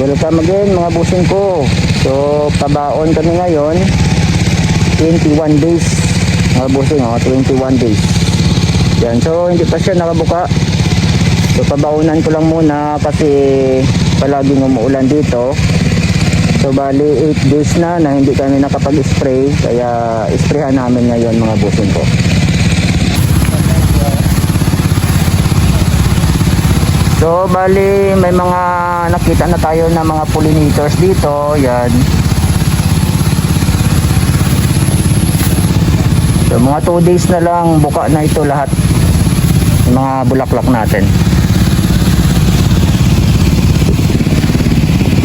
Welcome again mga busing ko. So pabaon kami ngayon 21 days mga busing, 21 days yan. So hindi pa siya nakabuka. So pabaonan ko lang muna kasi palaging umuulan dito. So bali 8 days na hindi kami nakapag-spray, kaya isprayhan namin ngayon mga busing ko. So bali may mga nakita na tayo na mga pollinators dito, yan. So mga 2 days na lang buka na ito lahat, yung mga bulaklak natin.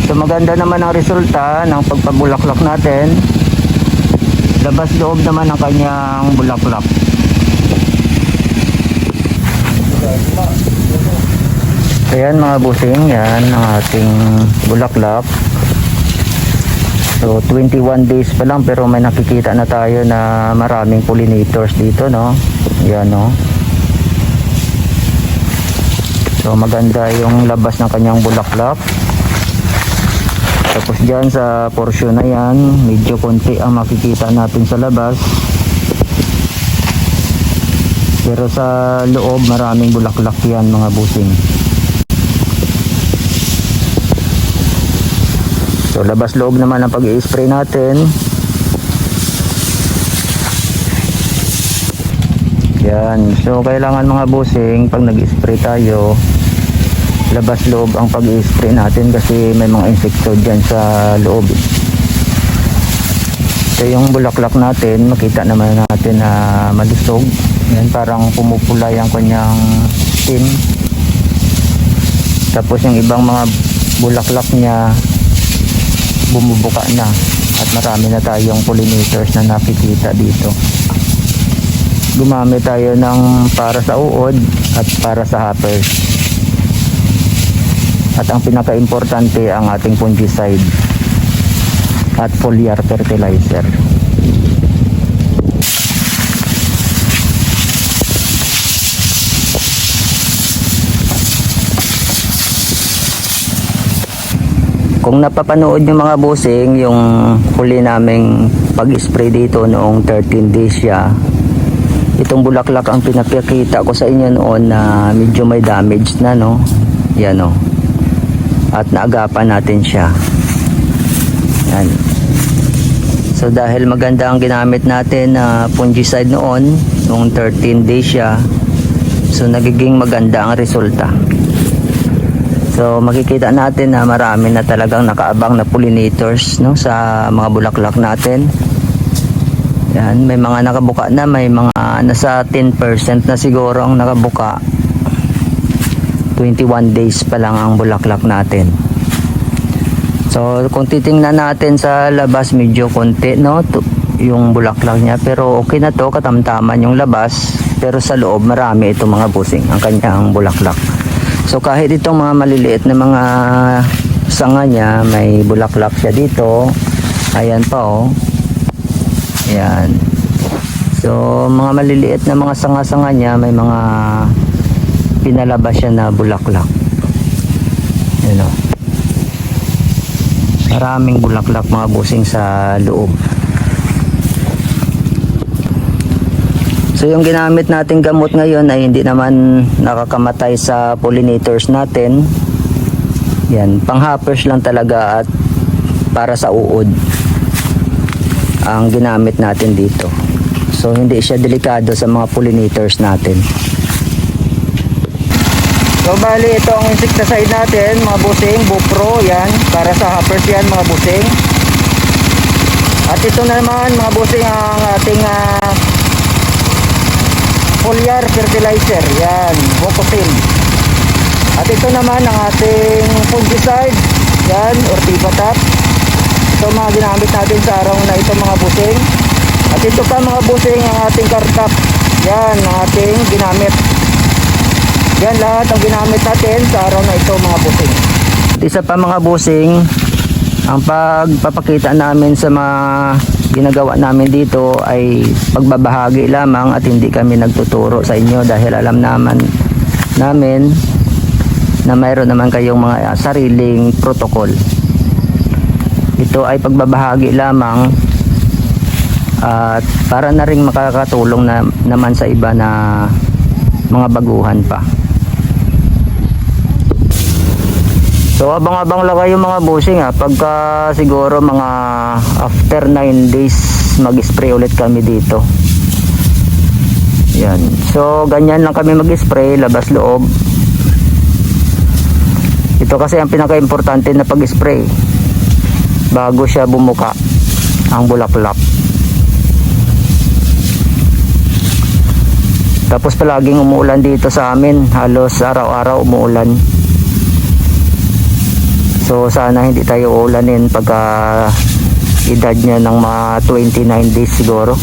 So maganda naman ang resulta ng pagpabulaklak natin. Labas loob naman ang kanyang bulaklak. Ayan mga busing, yan ang ating bulaklak. So 21 days pa lang pero may nakikita na tayo na maraming pollinators dito, no? Yan, no? So maganda yung labas ng kanyang bulaklak. Tapos dyan sa portion na yan, medyo konti ang makikita natin sa labas. Pero sa loob maraming bulaklak yan mga busing. So labas loob naman ang pag-i-spray natin. Yan. So kailangan mga busing pag nag-spray tayo, labas loob ang pag-i-spray natin kasi may mga insekto dyan sa loob. So yung bulaklak natin, makita naman natin na malusog. Yan, parang pumupulay ang kanyang skin. Tapos yung ibang mga bulaklak niya bumubuka na at marami na tayong pollinators na nakikita dito. Gumamit tayo ng para sa uod at para sa hoppers. At ang pinaka-importante ang ating fungicide at foliar fertilizer. Kung napapanood nyo mga busing yung huli naming pag-spray dito noong 13 days siya, itong bulaklak ang pinapakita ko sa inyo noon na medyo may damage na, no? Yan, no? At naagapan natin siya. Yan. So dahil maganda ang ginamit natin na fungicide noong 13 days siya, so nagiging maganda ang resulta. So makikita natin na marami na talagang nakaabang na pollinators, no, sa mga bulaklak natin. Yan, may mga nakabuka na, may mga nasa 10% na siguro ang nakabuka. 21 days pa lang ang bulaklak natin. So kung titingnan natin sa labas, medyo konti, no, yung bulaklak niya, pero okay na to, katamtaman yung labas, pero sa loob marami itong mga busing ang kanyang bulaklak. So kahit itong mga maliliit na mga sanga niya, may bulaklak siya dito. Ayan pa, oh. Ayan. So mga maliliit na mga sanga-sanga niya, may mga pinalabas siya na bulaklak. Ayan, oh. Maraming bulaklak mga busing sa loob. So yung ginamit nating gamot ngayon ay hindi naman nakakamatay sa pollinators natin. Yan, pang-hoppers lang talaga at para sa uod ang ginamit natin dito. So hindi siya delikado sa mga pollinators natin. So bali ito ang insecticide natin mga busing, Bupro, yan, para sa hoppers yan mga busing. At ito naman mga busing ang ating foliar fertilizer, yan, Vocosil. At ito naman ang ating fungicide, yan, Ortivatap. So mga ginamit natin sa araw na ito mga busing. At ito pa mga busing ang ating Kartap, yan, ang ating ginamit. Yan lahat ang ginamit natin sa araw na ito mga busing. At isa pa mga busing, ang pagpapakita namin sa mga ginagawa namin dito ay pagbabahagi lamang at hindi kami nagtuturo sa inyo dahil alam namin na mayroon naman kayong mga sariling protocol. Ito ay pagbabahagi lamang at para na ring makakatulong na naman sa iba na mga baguhan pa. So abang-abang lang kayo mga bossing pagka siguro mga after 9 days mag-spray ulit kami dito. Yan. So ganyan lang kami mag-spray, labas loob. Ito kasi ang pinaka-importante na pag-spray bago siya bumuka ang bulaklak. Tapos palaging umuulan dito sa amin, halos araw-araw umuulan. So sana hindi tayo uulanin pagka edad niya ng mga 29 days siguro.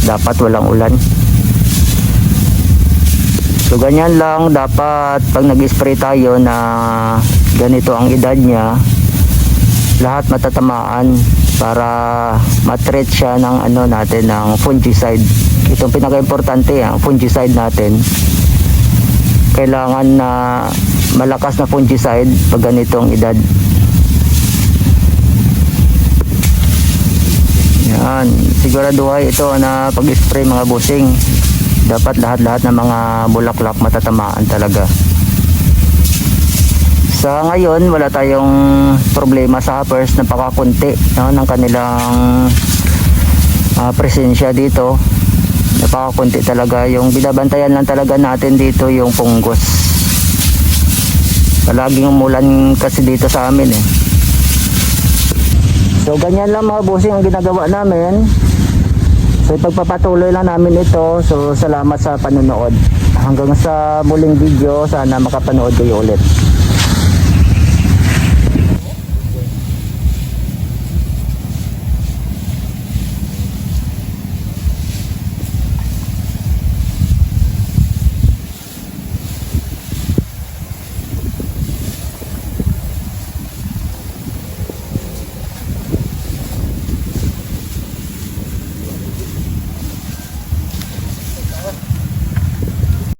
Dapat walang ulan. So ganyan lang, dapat pag nag-spray tayo na ganito ang edad niya, lahat matatamaan para matreat siya ng natin ng fungicide. Itong pinaka-importante, ang fungicide natin. Kailangan na malakas na fungicide pag ganitong edad. Yan, siguraduhin ito na pag-spray mga bossing. Dapat lahat-lahat ng mga bulaklak matatamaan talaga. Sa ngayon, wala tayong problema sa hoppers, napakakunti ng kanilang presensya dito. Napakakunti talaga. Yung binabantayan lang talaga natin dito yung fungus. Palaging umulan kasi dito sa amin So ganyan lang mga bossing ang ginagawa namin. So pagpapatuloy lang namin ito. So salamat sa panonood. Hanggang sa muling video, sana makapanood kayo ulit.